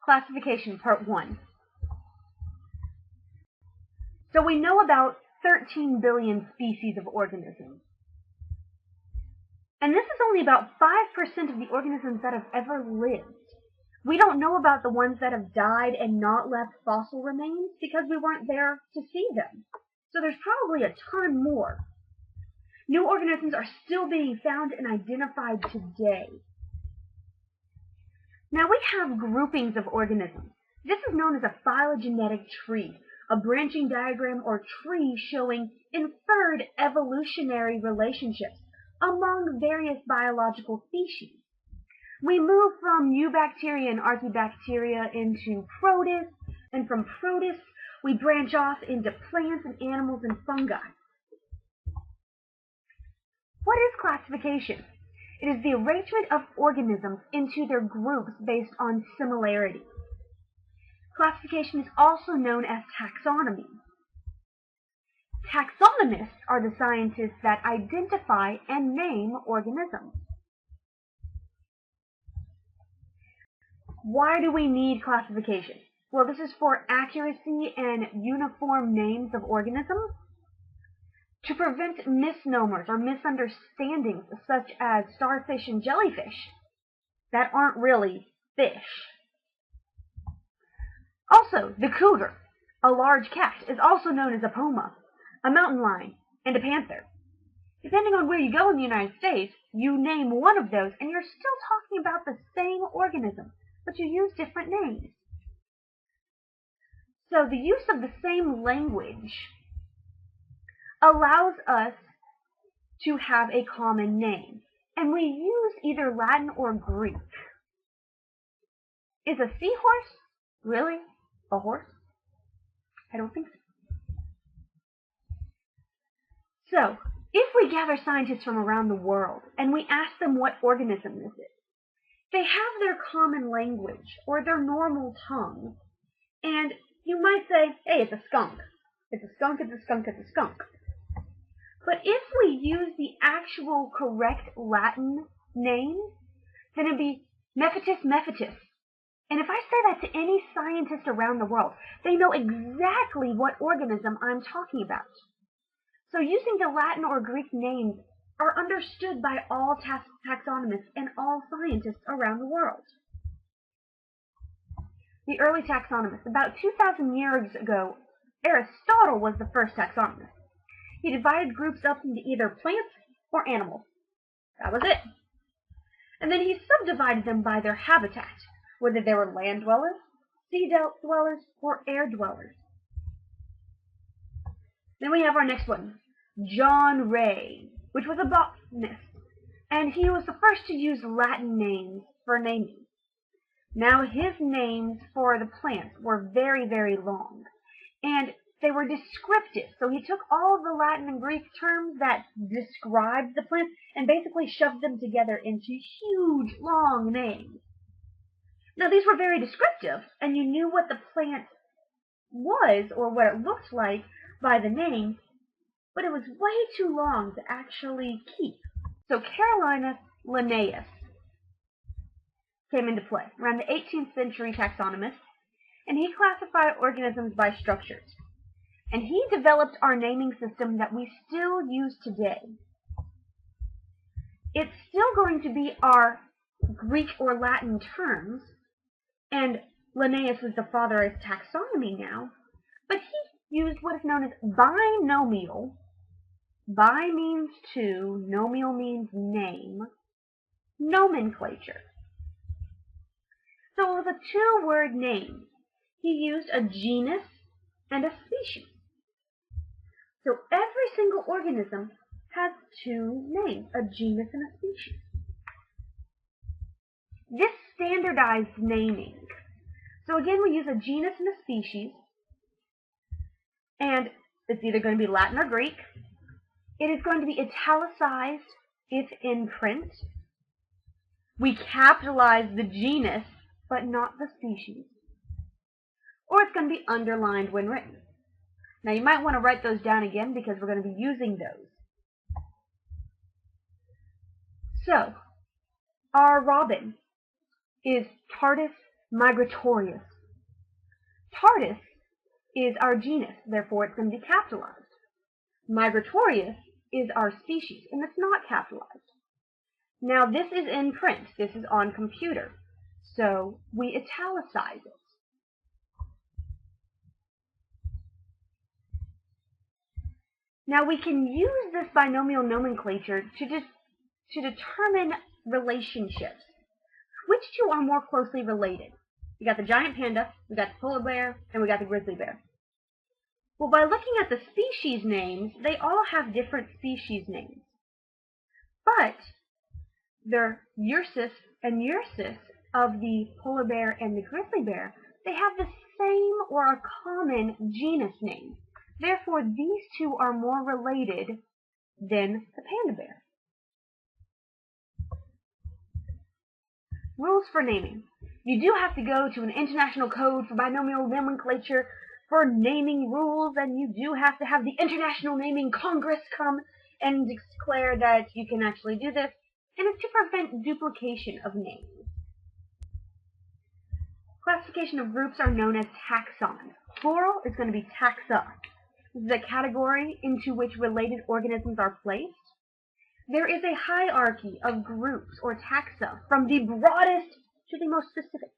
Classification, Part 1. So we know about 13 billion species of organisms. And this is only about 5% of the organisms that have ever lived. We don't know about the ones that have died and not left fossil remains because we weren't there to see them. So there's probably a ton more. New organisms are still being found and identified today. Now we have groupings of organisms. This is known as a phylogenetic tree, a branching diagram or tree showing inferred evolutionary relationships among various biological species. We move from eubacteria and archaebacteria into protists, and from protists we branch off into plants and animals and fungi. What is classification? It is the arrangement of organisms into their groups based on similarity. Classification is also known as taxonomy. Taxonomists are the scientists that identify and name organisms. Why do we need classification? Well, this is for accuracy and uniform names of organisms, to prevent misnomers or misunderstandings such as starfish and jellyfish that aren't really fish. Also, the cougar, a large cat, is also known as a puma, a mountain lion, and a panther. Depending on where you go in the United States, you name one of those and you're still talking about the same organism, but you use different names. So the use of the same language allows us to have a common name, and we use either Latin or Greek. Is a seahorse really a horse? I don't think so. So, if we gather scientists from around the world and we ask them what organism this is, they have their common language or their normal tongue, and you might say, hey, it's a skunk. It's a skunk, it's a skunk, it's a skunk. But if we use the actual correct Latin name, then it'd be Mephitis mephitis. And if I say that to any scientist around the world, they know exactly what organism I'm talking about. So using the Latin or Greek names are understood by all taxonomists and all scientists around the world. The early taxonomists, about 2,000 years ago, Aristotle was the first taxonomist. He divided groups up into either plants or animals. That was it. And then he subdivided them by their habitat, whether they were land dwellers, sea dwellers, or air dwellers. Then we have our next one, John Ray, which was a botanist, and he was the first to use Latin names for naming. Now his names for the plants were very, very long, and they were descriptive, so he took all of the Latin and Greek terms that described the plants and basically shoved them together into huge, long names. Now these were very descriptive, and you knew what the plant was or what it looked like by the name, but it was way too long to actually keep. So Carolinus Linnaeus came into play, around the 18th century taxonomist, and he classified organisms by structures. And he developed our naming system that we still use today. It's still going to be our Greek or Latin terms, and Linnaeus was the father of taxonomy now, but he used what is known as binomial. Bi means two, nomial means name, nomenclature. So it was a two-word name. He used a genus and a species. So every single organism has two names, a genus and a species. This standardized naming. So again, we use a genus and a species, and it's either going to be Latin or Greek. It is going to be italicized if in print. We capitalize the genus, but not the species. Or it's going to be underlined when written. Now you might want to write those down again because we're going to be using those. So, our robin is Tardus Migratorius. Tardus is our genus, therefore it's going to be capitalized. Migratorius is our species, and it's not capitalized. Now this is in print, this is on computer, so we italicize it. Now we can use this binomial nomenclature to determine relationships. Which two are more closely related? We got the giant panda, we got the polar bear, and we got the grizzly bear. Well, by looking at the species names, they all have different species names. But the Ursus and Ursus of the polar bear and the grizzly bear, they have the same or a common genus name. Therefore, these two are more related than the panda bear. Rules for naming. You do have to go to an international code for binomial nomenclature for naming rules, and you do have to have the International Naming Congress come and declare that you can actually do this, and it's to prevent duplication of names. Classification of groups are known as taxons. Plural is going to be taxa. This is a category into which related organisms are placed. There is a hierarchy of groups or taxa from the broadest to the most specific.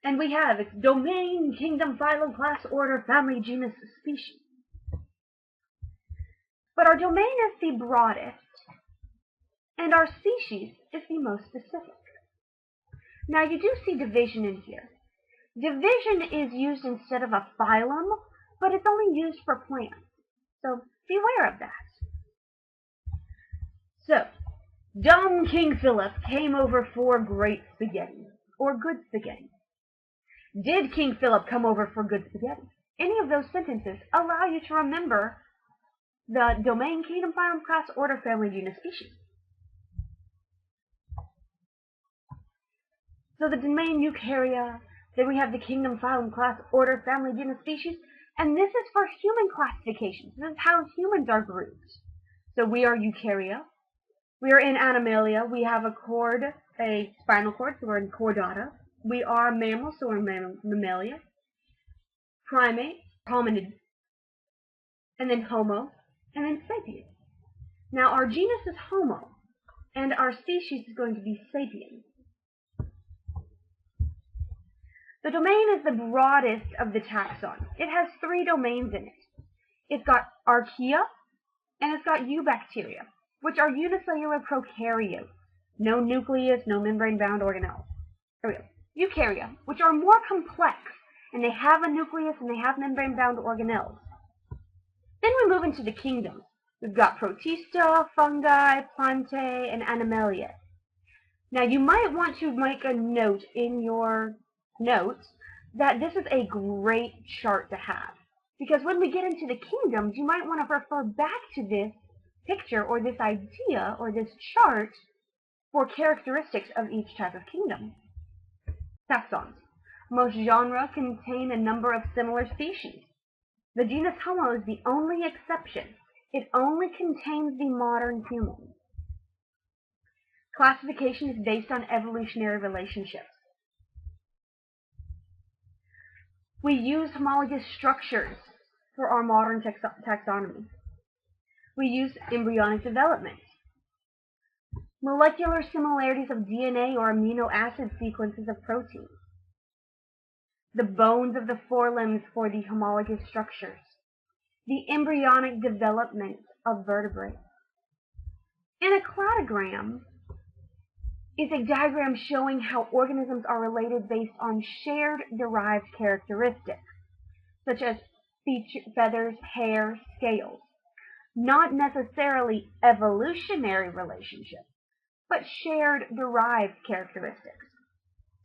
And we have its domain, kingdom, phylum, class, order, family, genus, species. But our domain is the broadest, and our species is the most specific. Now you do see division in here. Division is used instead of a phylum, but it's only used for plants. So beware of that. So, dumb King Philip came over for great spaghetti, or good spaghetti. Did King Philip come over for good spaghetti? Any of those sentences allow you to remember the domain, kingdom, phylum, class, order, family, genus, species. So the domain eukarya, then we have the kingdom, phylum, class, order, family, genus, species, and this is for human classifications. This is how humans are grouped. So we are eukarya. We are in Animalia. We have a cord, a spinal cord, so we're in Chordata. We are mammals, so we're in Mammalia. Primate, hominid, and then Homo, and then Sapien. Now our genus is Homo, and our species is going to be Sapien. The domain is the broadest of the taxon. It has 3 domains in it. It's got Archaea, and it's got Eubacteria, which are unicellular prokaryotes. No nucleus, no membrane-bound organelles. There we go. Eukarya, which are more complex, and they have a nucleus and they have membrane-bound organelles. Then we move into the kingdoms. We've got Protista, fungi, plantae, and Animalia. Now you might want to make a note in your notes that this is a great chart to have, because when we get into the kingdoms, you might want to refer back to this picture or this idea or this chart for characteristics of each type of kingdom. Taxons. Most genera contain a number of similar species. The genus Homo is the only exception. It only contains the modern human. Classification is based on evolutionary relationships. We use homologous structures for our modern taxonomy. We use embryonic development. Molecular similarities of DNA or amino acid sequences of proteins. The bones of the forelimbs for the homologous structures. The embryonic development of vertebrates. And a cladogram is a diagram showing how organisms are related based on shared derived characteristics, such as feathers, hair, scales. Not necessarily evolutionary relationships, but shared derived characteristics.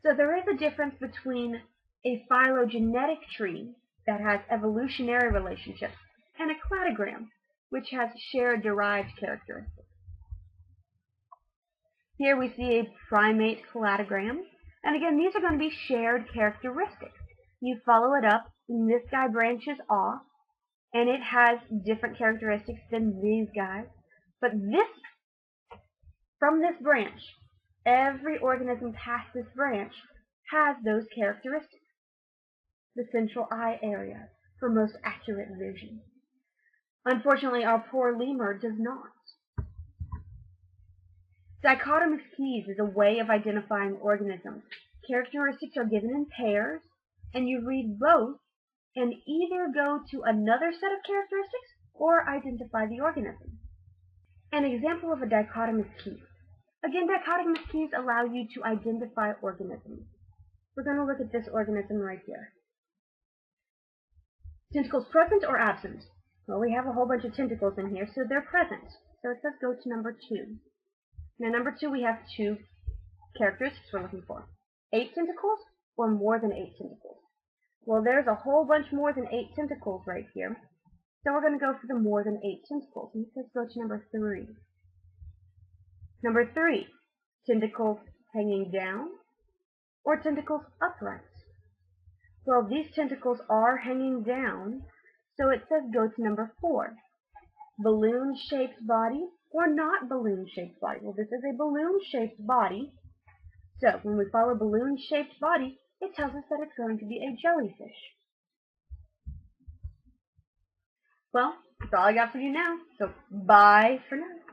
So there is a difference between a phylogenetic tree that has evolutionary relationships and a cladogram, which has shared derived characteristics. Here we see a primate cladogram, and again these are going to be shared characteristics. You follow it up, and this guy branches off, and it has different characteristics than these guys. But from this branch, every organism past this branch has those characteristics. The central eye area for most accurate vision. Unfortunately, our poor lemur does not. Dichotomous keys is a way of identifying organisms. Characteristics are given in pairs, and you read both and either go to another set of characteristics or identify the organism. An example of a dichotomous key. Again, dichotomous keys allow you to identify organisms. We're going to look at this organism right here. Tentacles present or absent? Well, we have a whole bunch of tentacles in here, so they're present. So it says go to number 2. Now, number 2, we have 2 characteristics we're looking for. 8 tentacles or more than 8 tentacles? Well, there's a whole bunch more than 8 tentacles right here. So we're going to go for the more than 8 tentacles. And it says go to number 3. Number 3, tentacles hanging down or tentacles upright? Well, these tentacles are hanging down, so it says go to number 4. Balloon-shaped body or not balloon-shaped body? Well, this is a balloon-shaped body. So when we follow balloon-shaped body, it tells us that it's going to be a jellyfish. Well, that's all I got for you now. So bye for now.